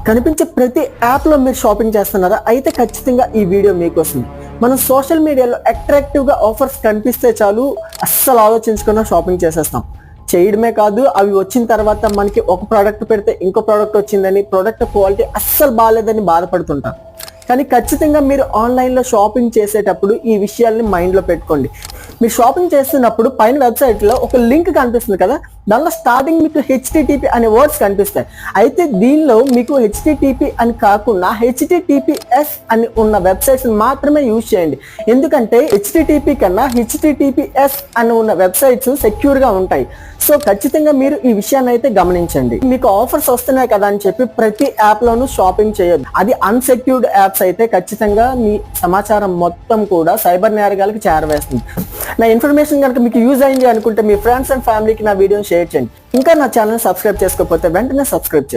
కనిపించే ప్రతి యాప్లో మీరు షాపింగ్ చేస్తున్నారా? అయితే ఖచ్చితంగా ఈ వీడియో మీకోసం. మనం సోషల్ మీడియాలో అట్రాక్టివ్గా ఆఫర్స్ కనిపిస్తే చాలు అస్సలు ఆలోచించకుండా షాపింగ్ చేసేస్తాం. చేయడమే కాదు, అవి వచ్చిన తర్వాత మనకి ఒక ప్రోడక్ట్ పెడితే ఇంకో ప్రోడక్ట్ వచ్చిందని, ప్రోడక్ట్ క్వాలిటీ అస్సలు బాగాలేదని బాధపడుతుంటాం. కానీ ఖచ్చితంగా మీరు ఆన్లైన్లో షాపింగ్ చేసేటప్పుడు ఈ విషయాల్ని మైండ్లో పెట్టుకోండి. మీరు షాపింగ్ చేస్తున్నప్పుడు పైన వెబ్సైట్లో ఒక లింక్ కనిపిస్తుంది కదా, దానిలో స్టార్టింగ్ మీకు హెచ్టిటిపి అనే వర్డ్స్ కనిపిస్తాయి. అయితే దీనిలో మీకు హెచ్టిటిపి అని కాకుండా హెచ్టిటిపిఎస్ అని ఉన్న వెబ్సైట్స్ మాత్రమే యూజ్ చేయండి. ఎందుకంటే హెచ్టిటిపి కన్నా హెచ్టిటిపిఎస్ అని ఉన్న వెబ్సైట్స్ సెక్యూర్గా ఉంటాయి. సో ఖచ్చితంగా మీరు ఈ విషయాన్ని అయితే గమనించండి. మీకు ఆఫర్స్ వస్తున్నాయి కదా అని చెప్పి ప్రతి యాప్లోనూ షాపింగ్ చేయొద్దు. అది అన్సెక్యూర్డ్ యాప్స్ అయితే ఖచ్చితంగా మీ సమాచారం మొత్తం కూడా సైబర్ నేరగాలకు చేరవేస్తుంది. నా ఇన్ఫర్మేషన్ కనుక మీకు యూజ్ అయింది అనుకుంటే మీ ఫ్రెండ్స్ అండ్ ఫ్యామిలీకి నా వీడియోని షేర్ చేయండి. ఇంకా నా ఛానల్ సబ్స్క్రైబ్ చేసుకోకపోతే వెంటనే సబ్స్క్రైబ్ చేయండి.